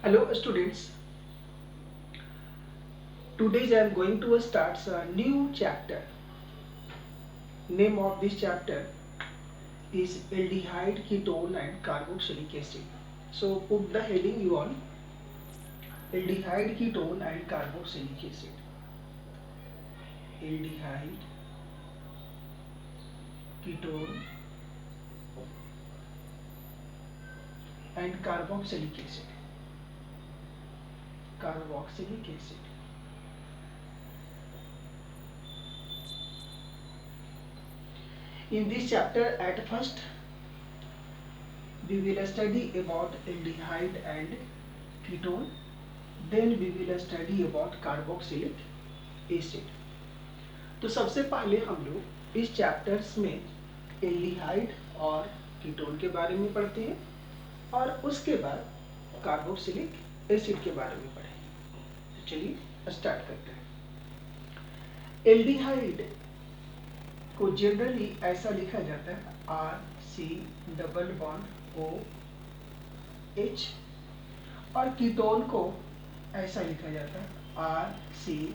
Hello students, today I am going to start a new chapter. Name of this chapter is aldehyde, ketone and carboxylic acid. So put the heading you on aldehyde, ketone and carboxylic acid. Aldehyde, ketone and carboxylic acid. Carboxylic acid. In this chapter at first we will study about aldehyde and ketone, then we will study about carboxylic acid. तो सबसे पहले हम लोग इस chapters में aldehyde और ketone के बारे में पढ़ते हैं और उसके बाद कार्बोक्सिलिक एसिड के बारे में पढ़ेंगे। तो चलिए स्टार्ट करते हैं। एल्डिहाइड को जनरली ऐसा लिखा जाता है RC≡OH और कीटोन को ऐसा लिखा जाता है RC≡OR।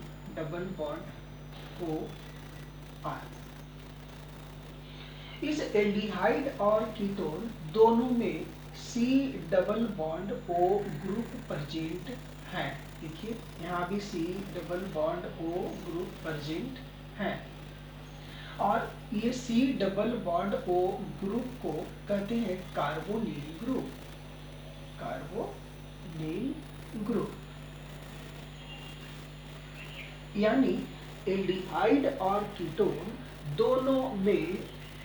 इस एल्डिहाइड और कीटोन दोनों में C≡O ग्रुप प्रेजेंट है। देखिए यहाँ भी C≡O ग्रुप प्रेजेंट है और ये C≡O ग्रुप को कहते हैं कार्बोनिल ग्रुप। कार्बोनिल ग्रुप यानी एल्डिहाइड और कीटोन दोनों में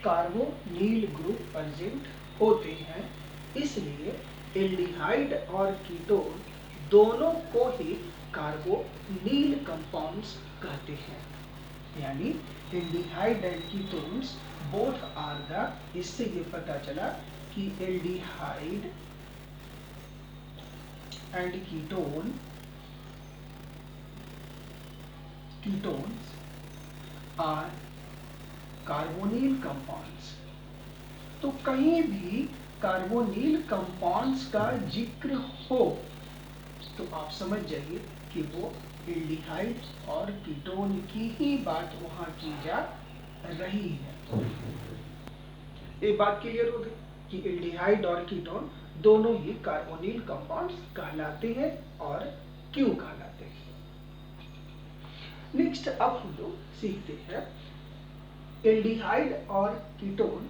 कार्बोनिल ग्रुप प्रेजेंट होते हैं, इसलिए एल्डिहाइड और कीटोन दोनों को ही कार्बोनिल कंपाउंड्स कहते हैं। यानी aldehyde and ketones both are the, इससे ये पता चला कि aldehyde and ketones are carbonyl compounds. तो कहीं भी कार्बोनिल कंपाउंड्स का जिक्र हो तो आप समझ जाइए कि वो एल्डिहाइड और कीटोन की ही बात वहां की जा रही है। ये बात क्लियर हो गई कि एल्डिहाइड और कीटोन दोनों ही कार्बोनिल कंपाउंड्स कहलाते हैं और क्यों कहलाते हैं। नेक्स्ट अब हम लोग सीखते हैं एल्डिहाइड और कीटोन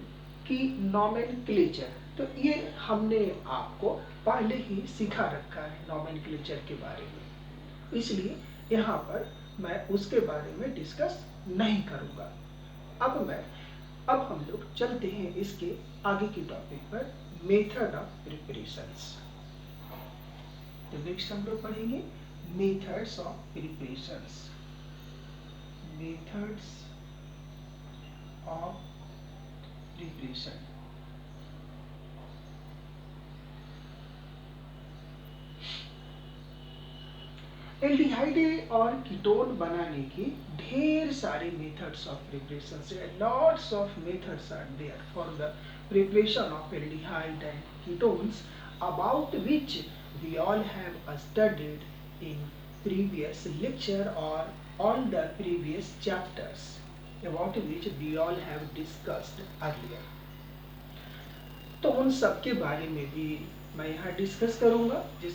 की नोमेनक्लेचर। तो ये हमने आपको पहले ही सिखा रखा है नोमेनक्लेचर के बारे में, इसलिए यहाँ पर मैं उसके बारे में डिस्कस नहीं करूँगा। अब हम लोग चलते हैं इसके आगे की टॉपिक पर, मेथड ऑफ प्रिपरेशंस। तो नेक्स्ट हम लोग पढ़ेंगे methods of preparations. Methods of preparation. Aldehyde और कीटोन बनाने की ढेर सारे मेथड्स ऑफ प्रिपरेशन है। Lots of methods are there for the preparation of aldehyde and ketones about which we all have studied in previous lecture or on the previous chapters, about which we all have discussed earlier। तो उन सब के बारे में भी मैं यहाँ discuss करूँगा, जिस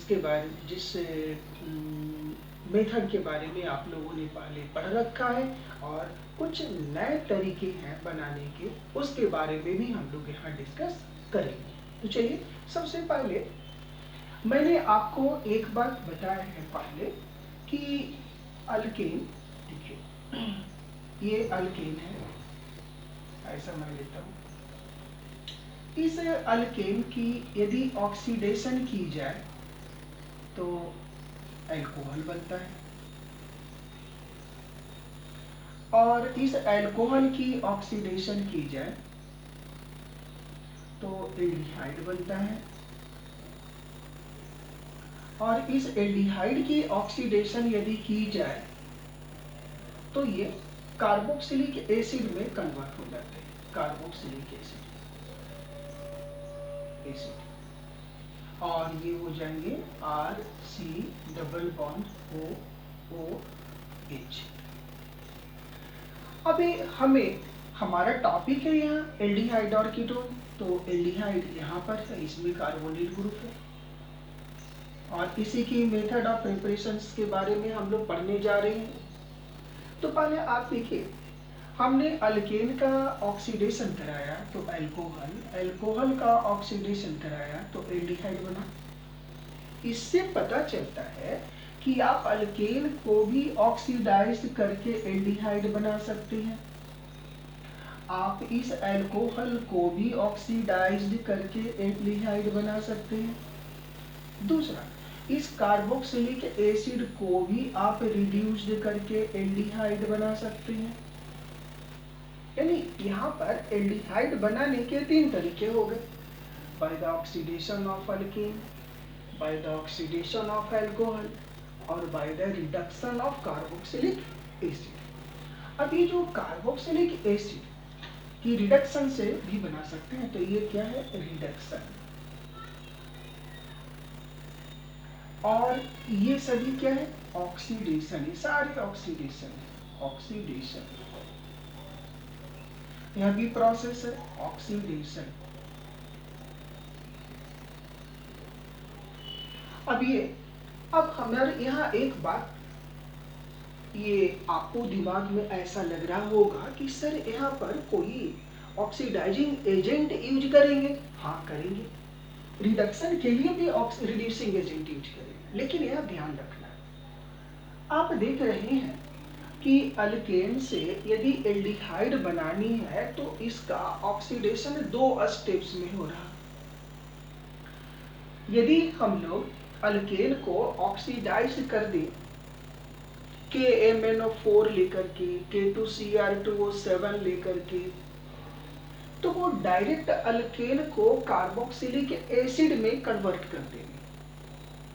मेथड के बारे में आप लोगों ने पहले पढ़ रखा है और कुछ नए तरीके हैं बनाने के, उसके बारे में भी हम लोग यहाँ डिस्कस करेंगे। तो चलिए सबसे पहले मैंने आपको एक बात बताया है पहले कि अल्केन, देखिए ये अल्केन है, ऐसा मैं लेता हूँ। इस अल्केन की यदि ऑक्सीडेशन की जाए तो अल्कोहल बनता है और इस अल्कोहल की ऑक्सीडेशन की जाए तो एल्डिहाइड बनता है और इस एल्डिहाइड की ऑक्सीडेशन यदि की जाए तो ये कार्बोक्सिलिक एसिड में कन्वर्ट हो जाते हैं। कार्बोक्सिलिक एसिड और ये हो जाएंगे R C double bond O O H. अभी हमें हमारा टॉपिक है यहाँ एल्डिहाइड और कीटोन, तो एल्डिहाइड यहाँ पर है, इसमें कार्बोनिल ग्रुप है और इसी की मेथड ऑफ प्रिपरेशंस के बारे में हम लोग पढ़ने जा रहे हैं। तो पहले आप देखिए, हमने अल्केन का ऑक्सीडेशन कराया तो अल्कोहल, अल्कोहल का ऑक्सीडेशन कराया तो एल्डिहाइड बना। इससे पता चलता है कि आप अल्केन को भी ऑक्सीडाइज करके एल्डिहाइड बना सकते हैं, आप इस अल्कोहल को भी ऑक्सीडाइज्ड करके एल्डिहाइड बना सकते हैं। दूसरा, इस कार्बोक्सिलिक एसिड को भी आप रिड्यूस्ड करके एल्डिहाइड बना सकते हैं। यानी यहाँ पर एल्डिहाइड बनाने के 3 तरीके हो गए, by the oxidation of alkane, by the oxidation of alcohol और by the reduction of carboxylic acid. अब ये जो कार्बोक्सिलिक एसिड की रिडक्शन से भी बना सकते हैं, तो ये क्या है, रिडक्शन। और ये सभी क्या है, ऑक्सीडेशन, ये सारे ऑक्सीडेशन है, ऑक्सीडेशन। यह भी प्रोसेस है ऑक्सीडेशन। अब हमारे यहाँ एक बात, ये आपको दिमाग में ऐसा लग रहा होगा कि सर यहाँ पर कोई ऑक्सीडाइजिंग एजेंट यूज करेंगे। हाँ करेंगे, रिडक्शन के लिए भी रिड्यूसिंग एजेंट यूज करेंगे, लेकिन यह ध्यान रखना, आप देख रहे हैं कि अल्केन से यदि एल्डिहाइड बनानी है तो इसका ऑक्सीडेशन 2 स्टेप्स में हो रहा। यदि हम लोग अल्केन को ऑक्सीडाइज कर दें KMnO4 लेकर के, K2Cr2O7 लेकर के, तो वो डायरेक्ट अल्केन को कार्बोक्सिलिक एसिड में कन्वर्ट कर देंगे।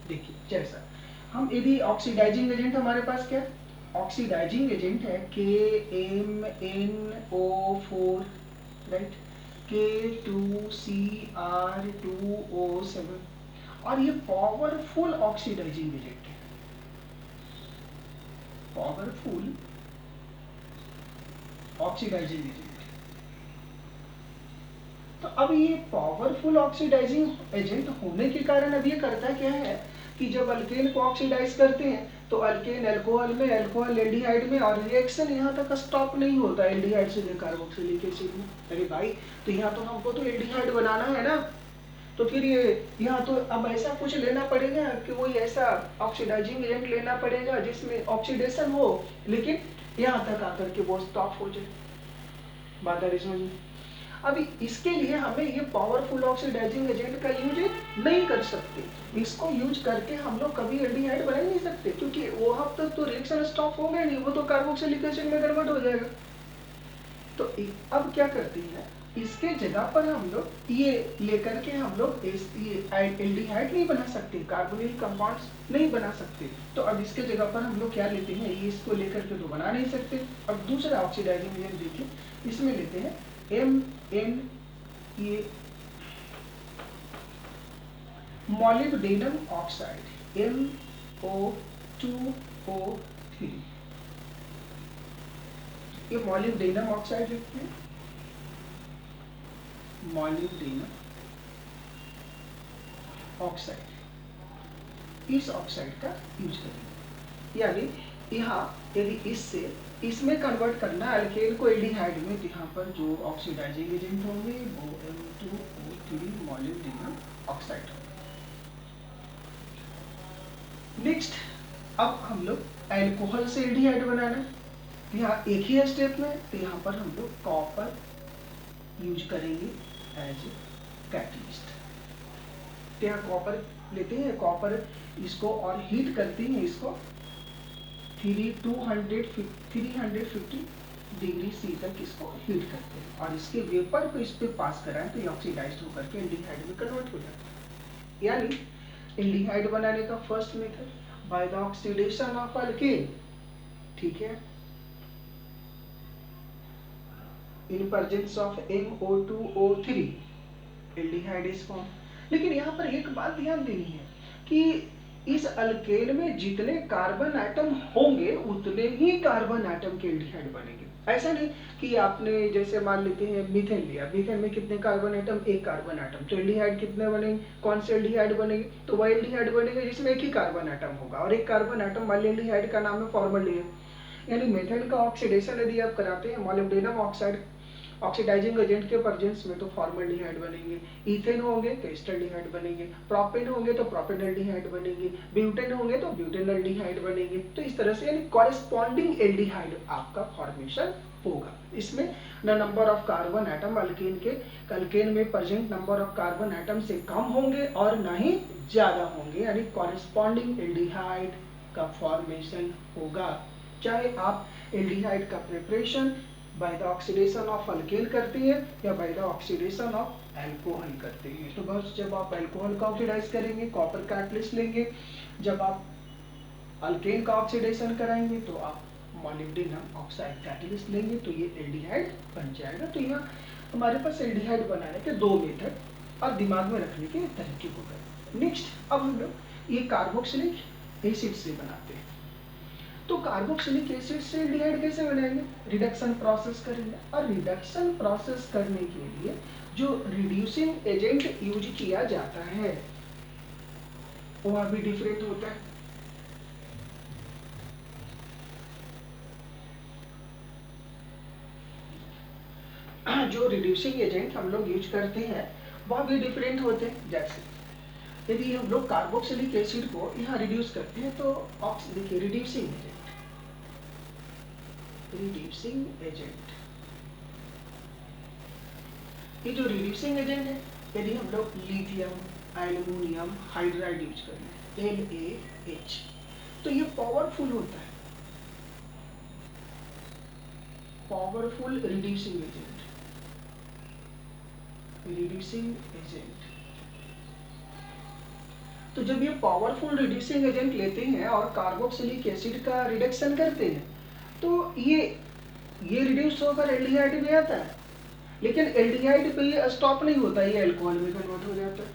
देखिए जैसा हम, यदि ऑक्सीडाइजिंग एजेंट हमारे पास क्या है, ऑक्सीडाइजिंग एजेंट है KMnO4, राइट, K2Cr2O7, और ये पावरफुल ऑक्सीडाइजिंग एजेंट है, पावरफुल ऑक्सीडाइजिंग एजेंट। तो अब ये पावरफुल ऑक्सीडाइजिंग एजेंट होने के कारण अब ये करता क्या है कि जब अल्केन को ऑक्सीडाइज करते हैं तो अल्केन अल्कोहल में, अल्कोहल एल्डिहाइड में, और रिएक्शन यहाँ तक स्टॉप नहीं होता एल्डिहाइड से कार्बोक्सिलिक एसिड में। अरे भाई, तो यहाँ तो हमको तो एल्डिहाइड बनाना है ना, तो फिर ये यहाँ तो अब ऐसा कुछ लेना पड़ेगा कि वही ऐसा ऑक्सीडाइजिंग एजेंट लेना पड़ेगा जिसमें ऑक्सीडेशन हो लेकिन यहाँ तक आकर के वो स्टॉप हो जाए। बात आ रही समझ में? अभी इसके लिए हमें ये पावरफुल ऑक्सीडाइजिंग एजेंट का यूज नहीं कर सकते, इसको यूज करके हम लोग कभी एल्डिहाइड बना नहीं सकते, क्योंकि वो हद तक तो रिएक्शन स्टॉप हो गया नहीं, वो तो कार्बोक्सिलिक एसिड में कन्वर्ट हो जाएगा। तो अब क्या करते हैं, इसके जगह पर हम लोग ये लेकर के हम लोग एल्डिहाइड नहीं बना सकते, कार्बोनिल कंपाउंड्स नहीं बना सकते। तो अब इसके जगह पर हम लोग क्या लेते हैं, ये इसको लेकर के तो बना नहीं सकते। अब दूसरा ऑक्सीडाइजिंग एजेंट देखिए, इसमें लेते हैं MnA, मोलिब्डेनम ऑक्साइड, MO2O3, ये मोलिब्डेनम ऑक्साइड लिखते हैं, मोलिब्डेनम ऑक्साइड, इस ऑक्साइड का यूज करेंगे। यानी यहाँ यदि इससे इसमें कन्वर्ट करना है अल्केन को एल्डिहाइड में, तो यहाँ पर जो ऑक्सीडाइजिंग एजेंट होंगे वो M2O3 मोलिब्डेनम ऑक्साइड होंगे। नेक्स्ट, अब हम लोग अल्कोहल से एल्डिहाइड बनाना है, यहाँ एक ही स्टेप में, तो यहाँ पर हम लोग कॉपर यूज करेंगे एज कैटलिस्ट। तो यहाँ कॉपर लेते हैं, कॉपर इसको और हीट करते हैं, इसको 350 डिग्री सी तक इसको हीट करते हैं और इसके वेपर को इस पे पास कराएं तो ये ऑक्सीडाइज्ड होकर के एल्डिहाइड में कन्वर्ट हो जाता है। यानी एल्डिहाइड बनाने का first method by the oxidation of alkane, ठीक है, in presence of MO2O3 aldehyde is form. लेकिन यहाँ पर एक बात ध्यान देनी है कि इस अल्केन में जितने कार्बन एटम होंगे उतने ही कार्बन एटम के एल्डिहाइड बनेंगे। ऐसा नहीं कि आपने जैसे मान लेते हैं मीथेन लिया, मीथेन में कितने कार्बन एटम, एक कार्बन एटम, तो एल्डिहाइड कितने बनेंगे, कौन से एल्डिहाइड बनेंगे, तो वह एल्डिहाइड बनेंगे जिसमें एक ही कार्बन एटम होगा, और एक कार्बन एटम वाले एल्डिहाइड का नाम है फॉर्मल्डिहाइड। यानी मीथेन का ऑक्सीडेशन यदि आप कराते हैं मोलिब्डेनम ऑक्साइड ऑक्सीडाइजिंग एजेंट के प्रेजेंस में तो फॉर्मल्डिहाइड बनेंगे, इथेन होंगे तो एस्टल्डिहाइड बनेंगे, प्रोपेन होंगे तो प्रोपेनल्डिहाइड बनेंगे, ब्यूटेन होंगे तो ब्यूटेनल्डिहाइड बनेंगे। तो इस तरह से यानी कॉरेस्पॉन्डिंग एल्डिहाइड आपका फॉर्मेशन होगा। इसमें न number of carbon atom alkane में present number of carbon atom से कम होंगे और न ही ज्यादा होंगे, यानी कॉरेस्पॉन्डिंग एल्डिहाइड का फॉर्मेशन होगा। चाहे आप एल्डिहाइड का preparation bye the oxidation of alkane करते हैं या bye the oxidation of alcohol करते हैं। तो बस जब आप अल्कोहल का ऑक्सीडाइज करेंगे, कॉपर कैटलिस्ट लेंगे, जब आप अल्केन का ऑक्सीडेशन कराएंगे तो आप मोलिब्डेनम ऑक्साइड कैटलिस्ट लेंगे, तो ये एल्डिहाइड बन जाएगा। तो यहाँ हमारे पास एल्डिहाइड बनाने के दो मेथड और दिमाग में रखने के तरीके हो गए। नेक्स्ट अब हम लोग ये कार्बोक्सिलिक एसिड से बनाते हैं। तो कार्बोक्सिलिक एसिड से एल्डिहाइड कैसे बनाएंगे, रिडक्शन प्रोसेस करेंगे, और रिडक्शन प्रोसेस करने के लिए जो रिड्यूसिंग एजेंट यूज किया जाता है वह भी डिफरेंट होता है। जो रिड्यूसिंग एजेंट हम लोग यूज करते हैं वह भी डिफरेंट होते हैं। जैसे यदि हम लोग कार्बोक्सिलिक एसिड को यहाँ रिड्यूस करते हैं तो देखिए रिड्यूसिंग एजेंट, ये जो रिड्यूसिंग एजेंट है, यदि हम लोग लिथियम एल्युमिनियम हाइड्राइड यूज करें LaH, तो ये पावरफुल होता है, पावरफुल रिड्यूसिंग एजेंट। तो जब ये पावरफुल रिड्यूसिंग एजेंट लेते हैं और कार्बोक्सिलिक एसिड का रिडक्शन करते हैं तो ये रिड्यूस होकर एल्डिहाइड में आता है, लेकिन एल्डिहाइड पे ये स्टॉप नहीं होता, ये अल्कोहल में कन्वर्ट हो जाता है।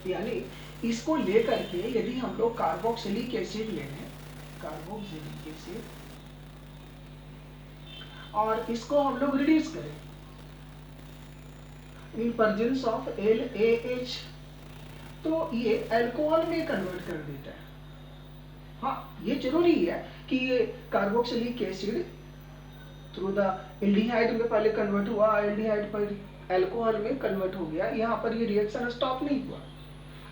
यानी इसको लेकर के यदि हम लोग कार्बोक्सिलिक एसिड ले लें, कार्बोक्सिलिक एसिड, और इसको हम लोग रिड्यूस करें इन प्रेजेंस ऑफ LaH, तो ये अल्कोहल में कन्वर्ट कर देता है। हाँ, ये जरूरी है कि ये carboxylic acid through the aldehyde में पहले कन्वर्ट हुआ, एल्डिहाइड पर अल्कोहल में कन्वर्ट हो गया, यहाँ पर ये रिएक्शन स्टॉप नहीं हुआ।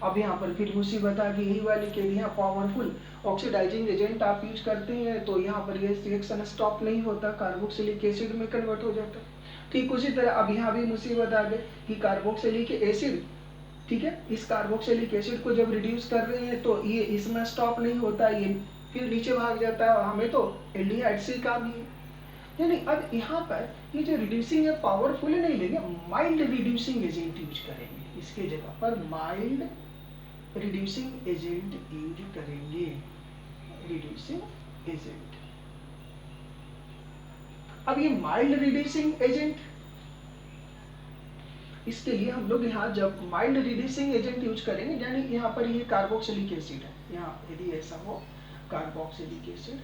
अब यहाँ पर फिर मुसीबत आ गई यही वाली कि यहाँ पावरफुल ऑक्सीडाइजिंग एजेंट आप यूज करते हैं तो यहाँ पर ये रिएक्शन स्टॉप नहीं होता, कार्बोक्सिलिक एसिड में कन्वर्ट हो जाता। ठीक उसी तरह अब यहाँ भी मुसीबत आ गई कि कार्बोक्सिलिक एसिड, ठीक है, इस कार्बोक्सिलिक एसिड को जब रिड्यूस कर रहे हैं तो ये इसमें स्टॉप नहीं होता, ये फिर नीचे भाग जाता है और हमें तो एल्डिहाइड से काम ही है। यानी अब यहाँ पर ये जो रिड्यूसिंग है पावरफुल नहीं लेंगे, माइल्ड रिड्यूसिंग एजेंट यूज करेंगे, इसके जगह पर माइल्ड रिड्यूसिंग एजेंट यूज करेंगे, रिड्यूसिंग एजेंट। अब ये माइल्ड रिड्यूसिंग एजेंट, इसके लिए हम लोग यहाँ जब माइल्ड रिड्यूसिंग एजेंट यूज करेंगे, यानी यहाँ पर ये कार्बोक्सिलिक एसिड है, यहाँ यदि ऐसा हो कार्बोक्सिलिक एसिड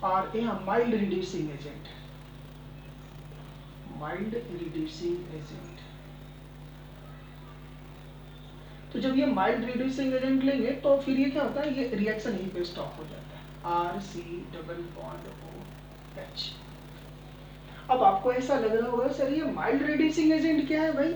और यहाँ mild reducing agent, mild reducing agent, तो जब ये माइल्ड रिड्यूसिंग एजेंट लेंगे तो फिर ये क्या होता है, ये रिएक्शन यहीं पे स्टॉप हो जाता है, RC≡OH। अब आपको ऐसा लग रहा होगा सर ये माइल्ड रिड्यूसिंग एजेंट क्या है भाई,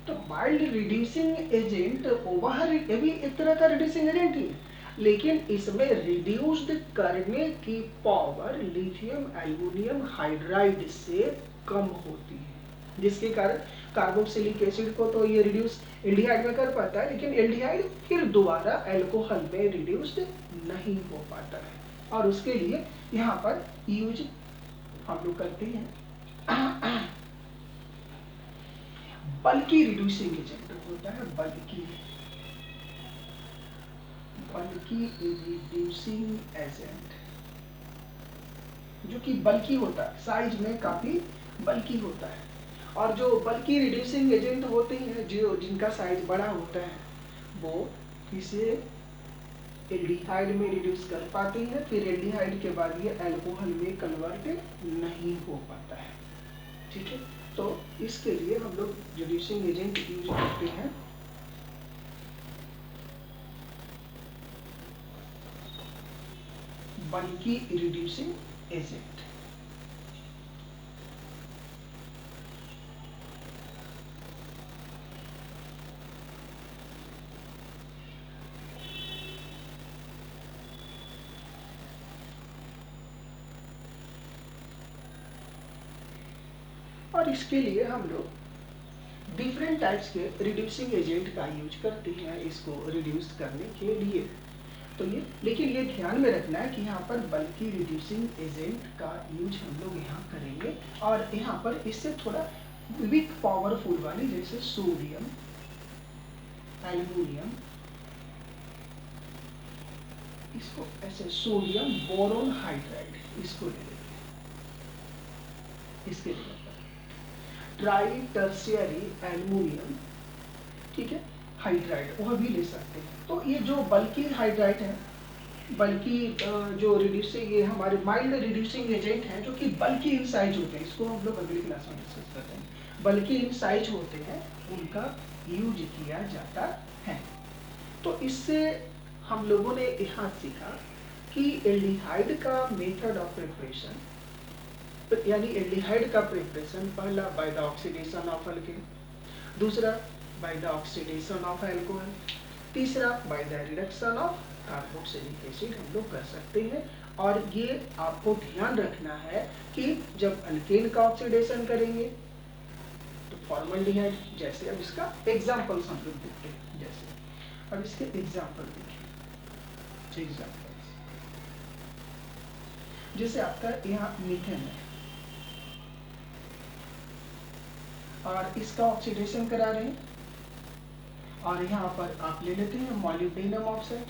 तो माइल्ड रिड्यूसिंग एजेंट वह ये भी एक तरह का रिड्यूसिंग एजेंट ही है, लेकिन इसमें रिड्यूस्ड करने की पावर लिथियम एल्युमिनियम हाइड्राइड से कम होती है, जिसके कारण कार्बोक्सिलिक एसिड को तो ये रिड्यूस एल्डिहाइड में कर पाता है, लेकिन एल्डिहाइड फिर दोबारा अल्कोहल में रिड्यूस्ड नहीं हो पाता है, और उसके लिए यहाँ पर यूज हम लोग करते हैं बल्कि रिड्यूसिंग एजेंट होता है, बल्कि रिड्यूसिंग एजेंट, जो कि बल्कि होता है, साइज में काफी बल्कि होता है, और जो बल्कि रिड्यूसिंग एजेंट होते हैं जो जिनका साइज बड़ा होता है वो इसे एल्डिहाइड में रिड्यूस कर पाते हैं, फिर एल्डिहाइड के बाद ये अल्कोहल में कन्वर्ट नहीं हो पाता है। ठीक है, तो इसके लिए हम लोग रिड्यूसिंग एजेंट यूज करते हैं बल्कि रिड्यूसिंग एजेंट। और इसके लिए हम लोग डिफरेंट टाइप्स के रिड्यूसिंग एजेंट का यूज करते हैं इसको रिड्यूस करने के लिए। तो ये लेकिन ये ध्यान में रखना है कि यहाँ पर बल्कि रिड्यूसिंग एजेंट का यूज हम लोग यहाँ करेंगे और यहाँ पर इससे थोड़ा वीक पावरफुल वाली जैसे सोडियम, एल्युमिनियम, इसको ऐसे सोडियम बोरोन हाइड्राइड इसको ले लेंगे। इसके लिए ट्राई टर्शियरी एल्युमिनियम, ठीक है, हाइड्राइड वह भी ले सकते हैं। तो ये जो बल्कि हाइड्राइड है, बल्कि जो रिड्यूसिंग ये हमारे माइल्ड रिड्यूसिंग एजेंट हैं जो कि बल्कि इन साइज होते हैं, इसको हम लोग अगली क्लास में डिस्कस करते हैं। बल्कि इन साइज होते हैं उनका यूज किया जाता है। तो इससे हम लोगों ने यहाँ सीखा कि एल्डिहाइड का मेथड ऑफ प्रिपरेशन, यानी एल्डिहाइड का प्रिपरेशन पहला by the oxidation of alkane, दूसरा by the oxidation of alcohol, तीसरा by the reduction of carboxylic acid हम लोग कर सकते हैं। और ये आपको ध्यान रखना है कि जब अल्केन का ऑक्सीडेशन करेंगे तो फॉर्मल्डिहाइड, जैसे अब इसका एग्जांपल्स हम लोग देखते हैं, जैसे अब इसके एग्जांपल देखिए। एग्जांपल्स जैसे आपका यहाँ मीथेन है और इसका ऑक्सीडेशन करा रहे हैं और यहाँ पर आप ले लेते हैं मॉलिब्डेनम ऑक्साइड,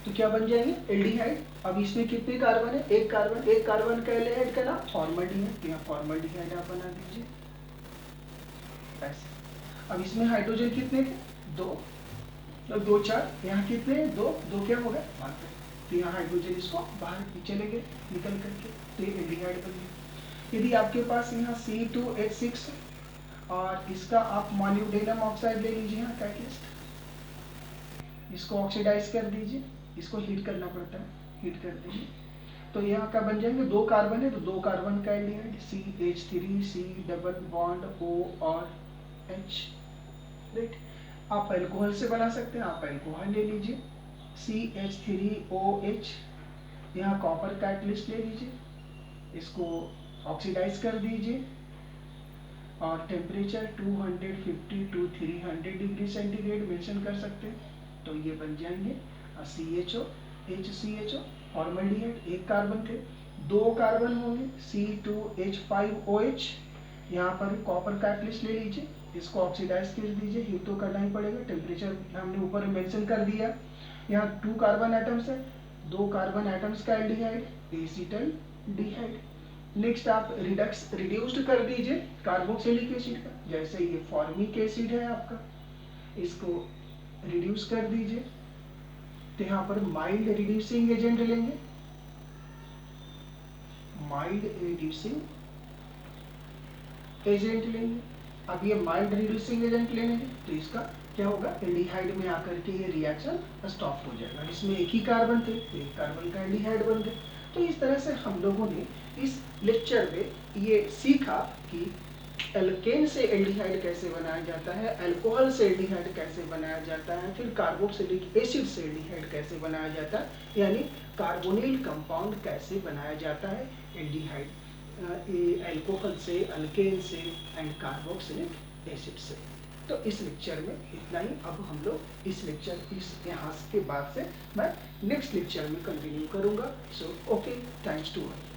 तो क्या बन जाएंगे एल्डिहाइड। अब इसमें कितने कार्बन है? एक कार्बन, एक कार्बन का एल्डिहाइड का नाम फॉर्मल्डिहाइड, यहाँ फॉर्मल्डिहाइड आप बना दीजिए ऐसे। अब इसमें हाइड्रोजन कितने थे? दो, तो दो चार, यहाँ कितने? दो, दो क्या हो गया? बात है, तो यहाँ हाइड्रोजन इसको बाहर चले गए निकल करके, तो ये एल्डिहाइड बन गया। यदि आपके पास यहाँ C2H6 और इसका आप मॉलिब्डेनम ऑक्साइड ले लीजिए, यहाँ कैटलिस्ट, इसको ऑक्सीडाइज कर दीजिए, इसको हीट करना पड़ता है, हीट कर दीजिए, तो यहाँ का बन जाएंगे दो कार्बन है तो दो कार्बन का aldehyde CH3, C double bond O और H, राइट। आप अल्कोहल से बना सकते हैं, आप अल्कोहल ले लीजिए CH3OH, यहाँ कॉपर कैटलिस्ट ले लीजिए, इसको ऑक्सीडाइज कर दीजिए और temperature 250 to 300 degree centigrade mention कर सकते हैं, तो ये बन जाएंगे CHO, HCHO, फॉर्मल्डिहाइड। एक कार्बन थे, दो कार्बन होंगे C2H5OH, यहाँ पर कॉपर कैटलिस्ट ले लीजिए, इसको ऑक्सीडाइज कर दीजिए, हीट तो करना ही पड़ेगा, टेम्परेचर हमने ऊपर मेंशन कर दिया। यहाँ टू कार्बन एटम्स है, दो कार्बन एटम्स का एल्डिहाइड एसिटल्डिहाइड। नेक्स्ट आप रिड्यूस्ड कर दीजिए कार्बोक्सिलिक एसिड का, जैसे ये फॉर्मिक एसिड है आपका, इसको रिड्यूस कर दीजिए, तो यहाँ पर माइल्ड रिड्यूसिंग एजेंट लेंगे, माइल्ड रिड्यूसिंग एजेंट लेंगे। अब ये माइल्ड रिड्यूसिंग एजेंट लेंगे तो इसका क्या होगा? एल्डिहाइड में आकर के ये रिएक्शन स्टॉप हो जाएगा। इसमें एक ही कार्बन थे तो एक कार्बन का एल्डिहाइड बन गए। तो इस तरह से हम लोगों ने इस लेक्चर में ये सीखा कि एल्केन से एल्डिहाइड कैसे बनाया जाता है, अल्कोहल से एल्डिहाइड कैसे बनाया जाता है, फिर कार्बोक्सिलिक एसिड से एल्डिहाइड कैसे बनाया जाता है, यानी कार्बोनिल कंपाउंड कैसे बनाया जाता है एल्डिहाइड, अल्कोहल से, अल्केन से एंड कार्बोक्सिलिक एसिड से। तो इस लेक्चर में इतना ही। अब हम लोग इस यहाँ के बाद से मैं नेक्स्ट लेक्चर में कंटिन्यू करूँगा। So okay, thanks to all.